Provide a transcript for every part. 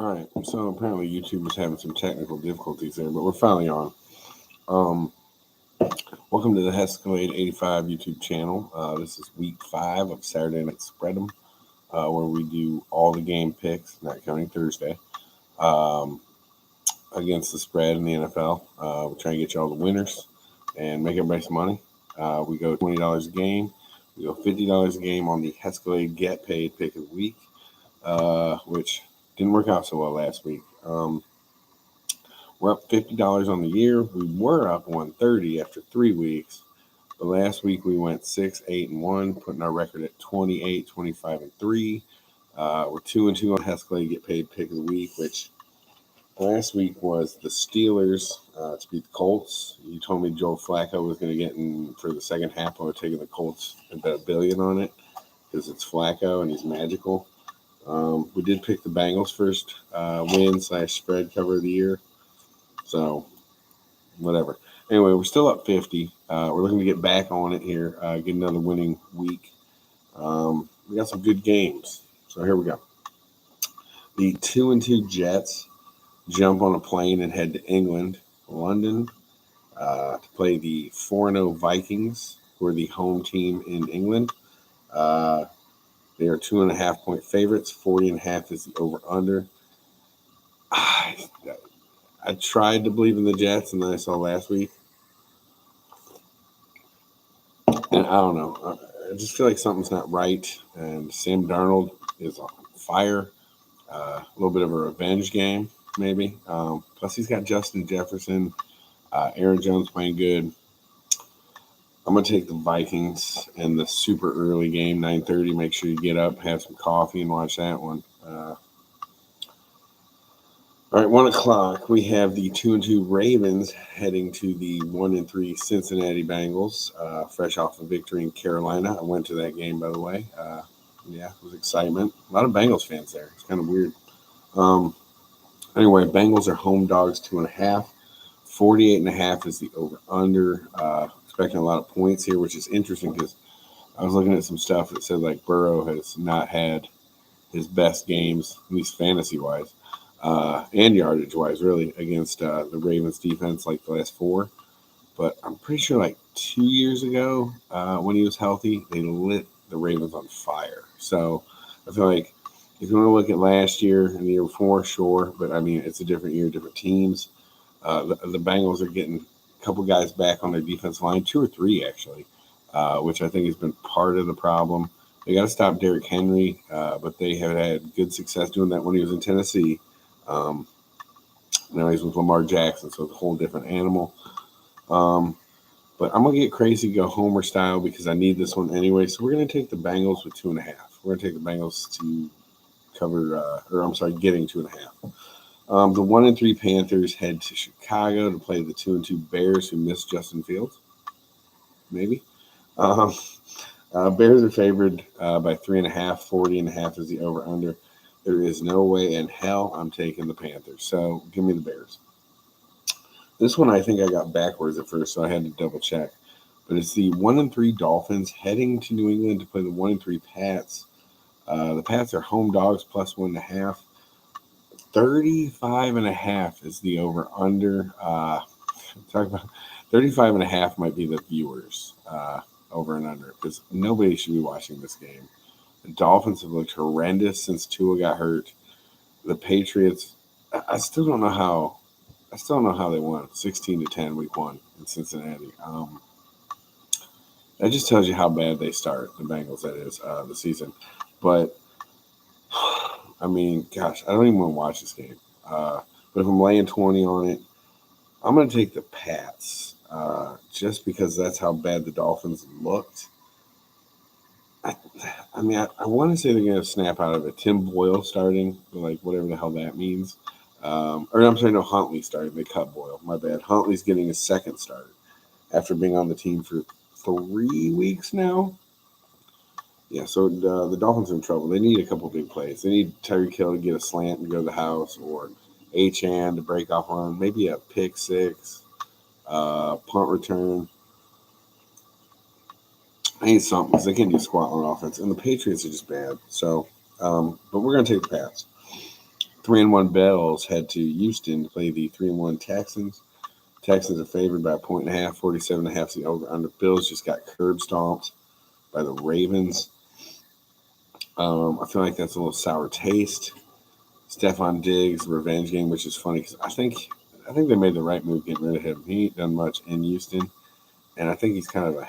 All right. So apparently YouTube is having some technical difficulties there, but we're finally on. Um, Welcome to the Escalade 85 YouTube channel. This is week 5 of Saturday Night Spread'em, where we do all the game picks, not counting Thursday, um, against the spread in the NFL. We try and get you all the winners and make everybody some money. We go $20 a game. We go $50 a game on the Escalade Get Paid Pick of the Week, which didn't work out so well last week. We're up $50 on the year. We were up 130 after 3 weeks, but last week we went 6-8-1, putting our record at 28, 25-3. We're 2-2 on Escalade Get Paid Pick of the Week, which last week was the Steelers to beat the Colts. You told me Joe Flacco was going to get in for the second half. I would take the Colts and bet $1 billion on it because it's Flacco and he's magical. We did pick the Bengals first win/spread cover of the year. So, whatever. Anyway, we're still up 50. We're looking to get back on it here, get another winning week. We got some good games. So, here we go. The 2-2 Jets jump on a plane and head to England, London, to play the 4-0 Vikings, who are the home team in England. They are 2.5-point favorites. 40.5 is the over/under. I tried to believe in the Jets, and then I saw last week, and I don't know. I just feel like something's not right. And Sam Darnold is on fire. A little bit of a revenge game, maybe. Plus, he's got Justin Jefferson, Aaron Jones playing good. I'm gonna take the Vikings in the super early game, 9:30. Make sure you get up, have some coffee, and watch that one. All right, 1 o'clock. We have the 2-2 Ravens heading to the 1-3 Cincinnati Bengals, fresh off a victory in Carolina. I went to that game, by the way. Yeah, it was excitement. A lot of Bengals fans there. It's kind of weird. Anyway, Bengals are home dogs 2.5. 48.5 is the over/under. Expecting a lot of points here, which is interesting because I was looking at some stuff that said like Burrow has not had his best games, at least fantasy wise. And yardage wise, really, against the Ravens defense like the last 4. But I'm pretty sure like 2 years ago, when he was healthy, they lit the Ravens on fire. So I feel like if you want to look at last year and the year before, sure. But I mean, it's a different year, different teams. The Bengals are getting a couple guys back on their defense line, 2 or 3 actually, which I think has been part of the problem. They got to stop Derrick Henry, but they have had good success doing that when he was in Tennessee. Now he's with Lamar Jackson, so it's a whole different animal. But I'm going to get crazy, go Homer style, because I need this one anyway. So we're going to take the Bengals with 2.5. We're going to take the Bengals to cover, getting 2.5. The 1-3 Panthers head to Chicago to play the 2-2 Bears, who missed Justin Fields. Maybe. Bears are favored by 3.5. 40.5 is the over/under. There is no way in hell I'm taking the Panthers. So give me the Bears. This one I think I got backwards at first, so I had to double check. But it's the 1-3 Dolphins heading to New England to play the 1-3 Pats. The Pats are home dogs plus 1.5. 35.5 is the over/under. Talk about 35.5 might be the viewers over and under because nobody should be watching this game. The Dolphins have looked horrendous since Tua got hurt. The Patriots, I still don't know how they won 16-10 week 1 in Cincinnati. That just tells you how bad they start, the Bengals, that is, the season. But, I mean, gosh, I don't even want to watch this game. But if I'm laying 20 on it, I'm going to take the Pats just because that's how bad the Dolphins looked. I want to say they're going to snap out of it. Tim Boyle starting, like whatever the hell that means. Huntley starting. They cut Boyle. My bad. Huntley's getting his second start after being on the team for 3 weeks now. Yeah, so the Dolphins are in trouble. They need a couple big plays. They need Tyreek Hill to get a slant and go to the house, or Achane to break off run, maybe a pick 6, punt return. I need something because they can't do squat on offense. And the Patriots are just bad. So, but we're going to take the Pats. 3-1 Bills head to Houston to play the 3-1 Texans. Texans are favored by 1.5, 47.5 is the over under. Bills just got curb stomped by the Ravens. I feel like that's a little sour taste. Stephon Diggs revenge game, which is funny because I think they made the right move getting rid of him. He ain't done much in Houston, and I think he's kind of a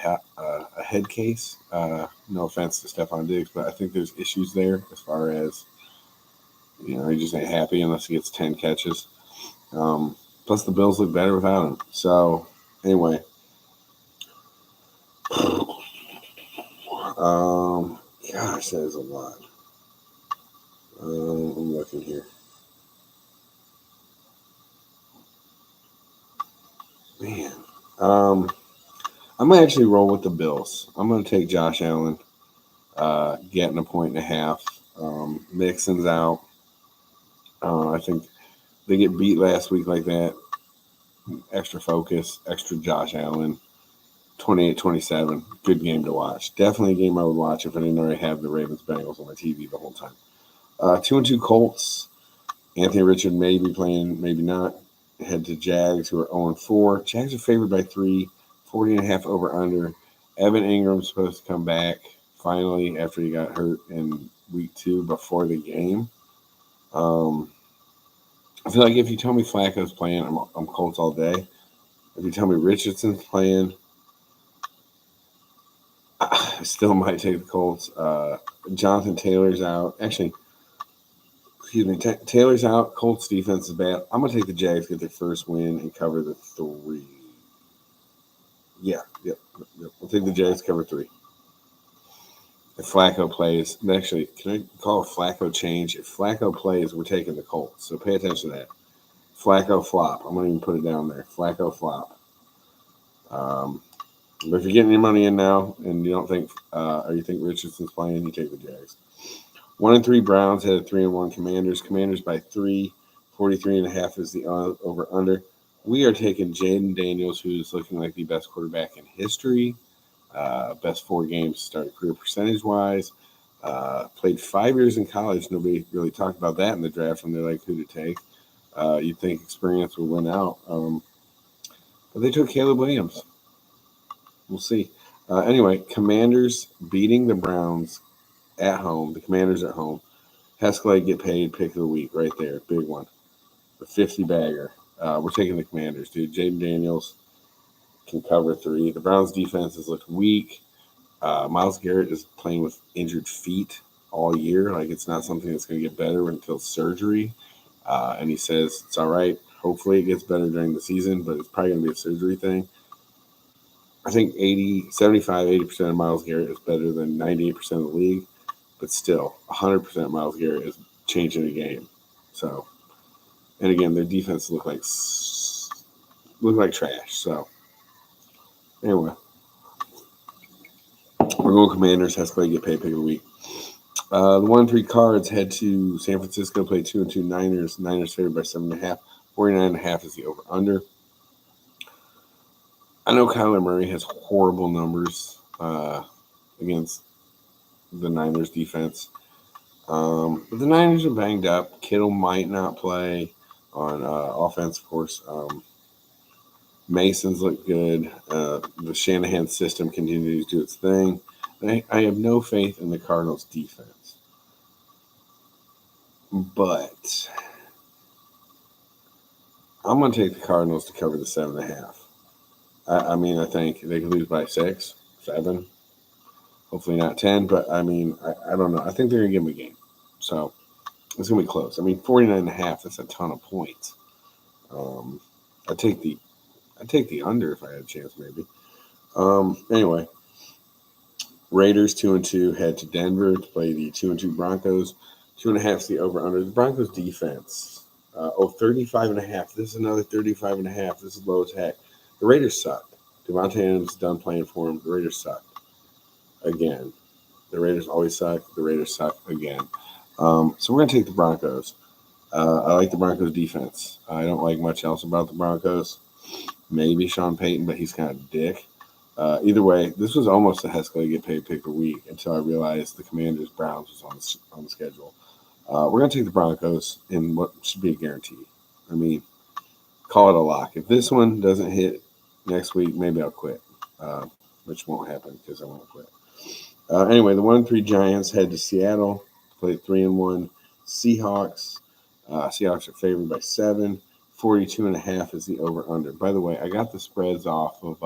head case. No offense to Stephon Diggs, but I think there's issues there as far as he just ain't happy unless he gets 10 catches. Plus, the Bills look better without him. So, anyway, gosh, that is a lot. I'm looking here. Man. I'm going to actually roll with the Bills. I'm going to take Josh Allen, getting 1.5. Mixon's out. I think they get beat last week like that. Extra focus, extra Josh Allen. 28-27. Good game to watch. Definitely a game I would watch if I didn't already have the Ravens-Bengals on my TV the whole time. 2-2 Colts. Anthony Richard may be playing, maybe not. Head to Jags, who are 0-4. Jags are favored by 3, 40.5 over under. Evan Ingram's supposed to come back finally after he got hurt in week 2 before the game. I feel like if you tell me Flacco's playing, I'm Colts all day. If you tell me Richardson's playing, I still might take the Colts. Jonathan Taylor's out. Actually, excuse me, Taylor's out. Colts defense is bad. I'm going to take the Jags, get their first win, and cover the 3. Yep. I'll take the Jags, cover 3. If Flacco plays, actually, can I call a Flacco change? If Flacco plays, we're taking the Colts. So pay attention to that. Flacco flop. I'm going to even put it down there. Flacco flop. But if you're getting your money in now and you don't think, or you think Richardson's playing, you take the Jags. 1-3 Browns had a 3-1 Commanders. Commanders by 3, 43.5 is the over under. We are taking Jaden Daniels, who's looking like the best quarterback in history. Best 4 games to start career percentage wise. Played 5 years in college. Nobody really talked about that in the draft when they're like who to take. You'd think experience would win out. But they took Caleb Williams. We'll see. Anyway, Commanders beating the Browns at home. The Commanders at home. Hescalade get paid pick of the week right there. Big one. The 50 bagger. We're taking the Commanders, dude. Jaden Daniels can cover 3. The Browns defense has looked weak. Myles Garrett is playing with injured feet all year. Like, it's not something that's going to get better until surgery. And he says it's all right. Hopefully it gets better during the season, but it's probably going to be a surgery thing. I think 80% of Myles Garrett is better than 98% of the league. But still, 100% of Myles Garrett is changing the game. So, and again, their defense look like trash. So, anyway, we're going Commanders. Hescalade get paid pick of the week. The 1-3 Cards head to San Francisco, play 2-2 Niners. Niners favored by 7.5. 49.5 is the over under. I know Kyler Murray has horrible numbers against the Niners defense. But the Niners are banged up. Kittle might not play on offense, of course. Mason's look good. The Shanahan system continues to do its thing. I have no faith in the Cardinals' defense. But I'm going to take the Cardinals to cover the 7.5. I mean, I think they could lose by 6, 7. Hopefully not 10, but I mean, I don't know. I think they're going to give them a game. So it's going to be close. I mean, 49.5, that's a ton of points. I'd take the under if I had a chance, maybe. Anyway, Raiders 2-2 head to Denver to play the 2-2 Broncos. 2.5 is the over-under. The Broncos defense, 35.5. This is another 35.5. This is low as heck. The Raiders suck. Devontae Adams is done playing for them. The Raiders suck. Again. The Raiders always suck. The Raiders suck again. So we're going to take the Broncos. I like the Broncos defense. I don't like much else about the Broncos. Maybe Sean Payton, but he's kind of a dick. Either way, this was almost a Hescalade get paid pick of the week until I realized the Commanders-Browns was on the schedule. We're going to take the Broncos in what should be a guarantee. I mean, call it a lock. If this one doesn't hit next week, maybe I'll quit, which won't happen because I won't quit. Anyway, the 1-3 Giants head to Seattle, play 3-1 Seahawks. Seahawks are favored by 7. 42.5 is the over/under. By the way, I got the spreads off of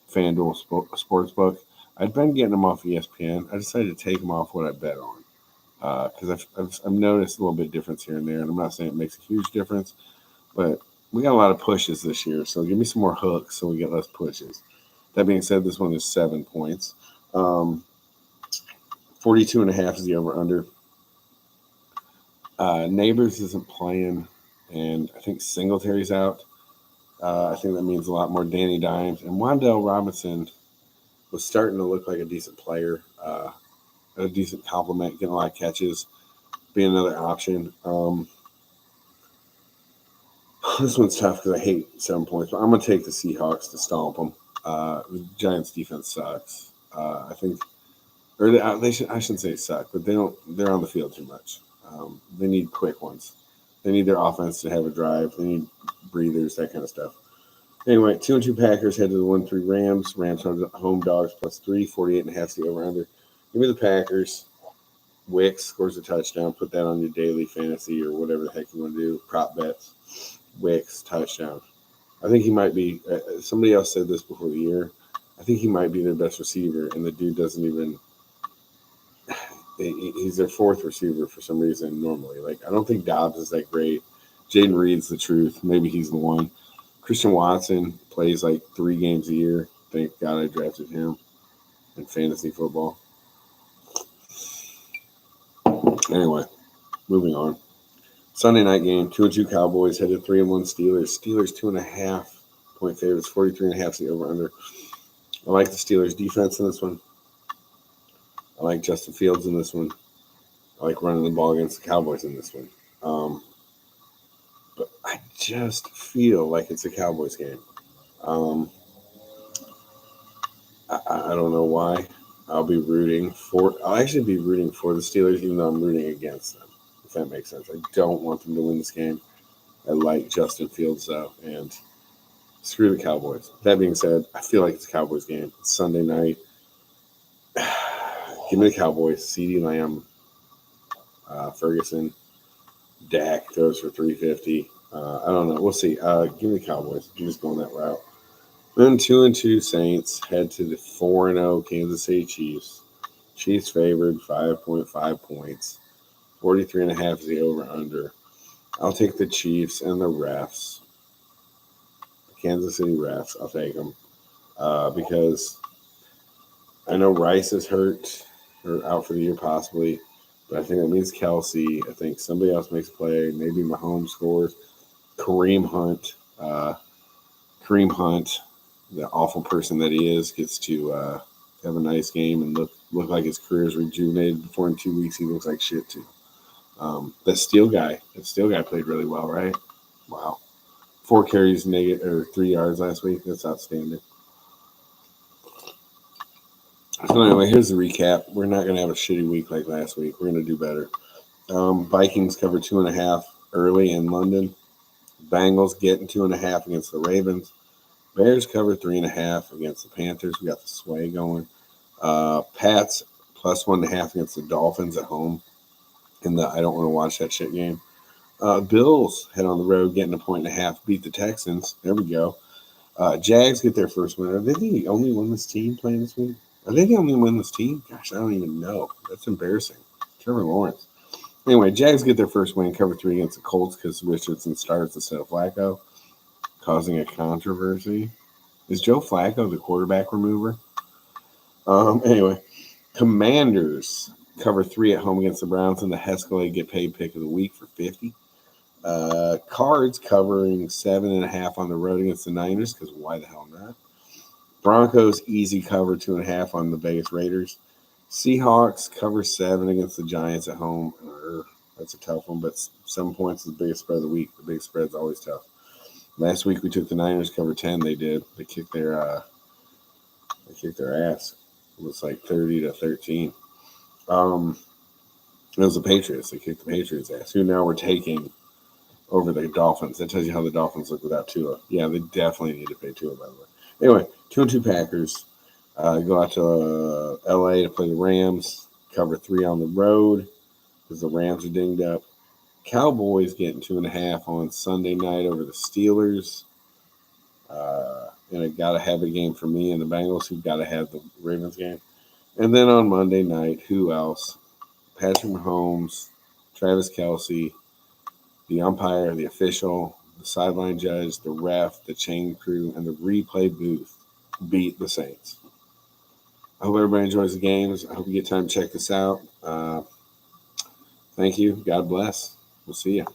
FanDuel Sportsbook. I'd been getting them off ESPN. I decided to take them off what I bet on because I've noticed a little bit of difference here and there, and I'm not saying it makes a huge difference, but we got a lot of pushes this year, so give me some more hooks so we get less pushes. That being said, this one is 7 points. 42.5 is the over/under. Neighbors isn't playing, and I think Singletary's out. I think that means a lot more Danny Dimes. And Wan'Dale Robinson was starting to look like a decent player, a decent compliment, getting a lot of catches, being another option. This one's tough because I hate 7 points, but I'm going to take the Seahawks to stomp them. The Giants' defense sucks. I think, or I shouldn't say suck, but they're on the field too much. They need quick ones. They need their offense to have a drive. They need breathers, that kind of stuff. Anyway, 2-2 Packers head to the 1-3 Rams. Rams are home dogs +3, 48.5 is the over/under. Give me the Packers. Wicks scores a touchdown. Put that on your daily fantasy or whatever the heck you want to do. Prop bets. Wicks touchdown. I think he might be. Somebody else said this before the year. I think he might be their best receiver, and the dude doesn't even. He's their fourth receiver for some reason normally. Like, I don't think Dobbs is that great. Jaden Reed's the truth. Maybe he's the one. Christian Watson plays like 3 games a year. Thank God I drafted him in fantasy football. Anyway, moving on. Sunday night game, 2-2 Cowboys head to 3-1 Steelers. Steelers 2.5 point favorites, 43.5 is the over/under. I like the Steelers defense in this one. I like Justin Fields in this one. I like running the ball against the Cowboys in this one. But I just feel like it's a Cowboys game. I don't know why. I'll actually be rooting for the Steelers, even though I'm rooting against them, if that makes sense. I don't want them to win this game. I like Justin Fields, though, and screw the Cowboys. That being said, I feel like it's a Cowboys game. It's Sunday night. Give me the Cowboys. CeeDee Lamb, Ferguson, Dak throws for 350. I don't know. We'll see. Give me the Cowboys. I'm just going that route. Then 2-2 Saints head to the 4-0 Kansas City Chiefs. Chiefs favored 5.5 points. 43.5 is the over/under. I'll take the Chiefs and the refs. The Kansas City refs. I'll take them because I know Rice is hurt or out for the year possibly, but I think that means Kelsey. I think somebody else makes a play. Maybe Mahomes scores. Kareem Hunt, the awful person that he is, gets to have a nice game and look like his career is rejuvenated. Before in 2 weeks he looks like shit too. That Steele guy played really well, right? Wow. 4 carries, 3 yards last week. That's outstanding. So anyway, here's the recap. We're not going to have a shitty week like last week. We're going to do better. Vikings cover 2.5 early in London. Bengals getting 2.5 against the Ravens. Bears cover 3.5 against the Panthers. We got the sway going. Pats +1.5 against the Dolphins at home. In the I don't want to watch that shit game. Bills head on the road, getting 1.5, beat the Texans. There we go. Jags get their first win. Are they the only one this team playing this week? Are they the only one this team? Gosh, I don't even know. That's embarrassing. Trevor Lawrence. Anyway, Jags get their first win, cover 3 against the Colts because Richardson starts instead of Flacco, causing a controversy. Is Joe Flacco the quarterback remover? Anyway, Commanders cover 3 at home against the Browns, and the Escalade get paid pick of the week for 50. Cards covering 7.5 on the road against the Niners because why the hell not? Broncos easy cover 2.5 on the Vegas Raiders. Seahawks cover 7 against the Giants at home. That's a tough one, but 7 points is the biggest spread of the week. The big spread's always tough. Last week we took the Niners cover 10. They did. They kicked their ass. It was like 30-13. It was the Patriots. They kicked the Patriots' ass, who now we're taking over the Dolphins. That tells you how the Dolphins look without Tua. Yeah, they definitely need to pay Tua, by the way. Anyway, 2-2 Packers. Go out to LA to play the Rams. Cover 3 on the road because the Rams are dinged up. Cowboys getting 2.5 on Sunday night over the Steelers. And it got to have a game for me and the Bengals, who got to have the Ravens game. And then on Monday night, who else? Patrick Mahomes, Travis Kelce, the umpire, the official, the sideline judge, the ref, the chain crew, and the replay booth beat the Saints. I hope everybody enjoys the games. I hope you get time to check this out. Thank you. God bless. We'll see you.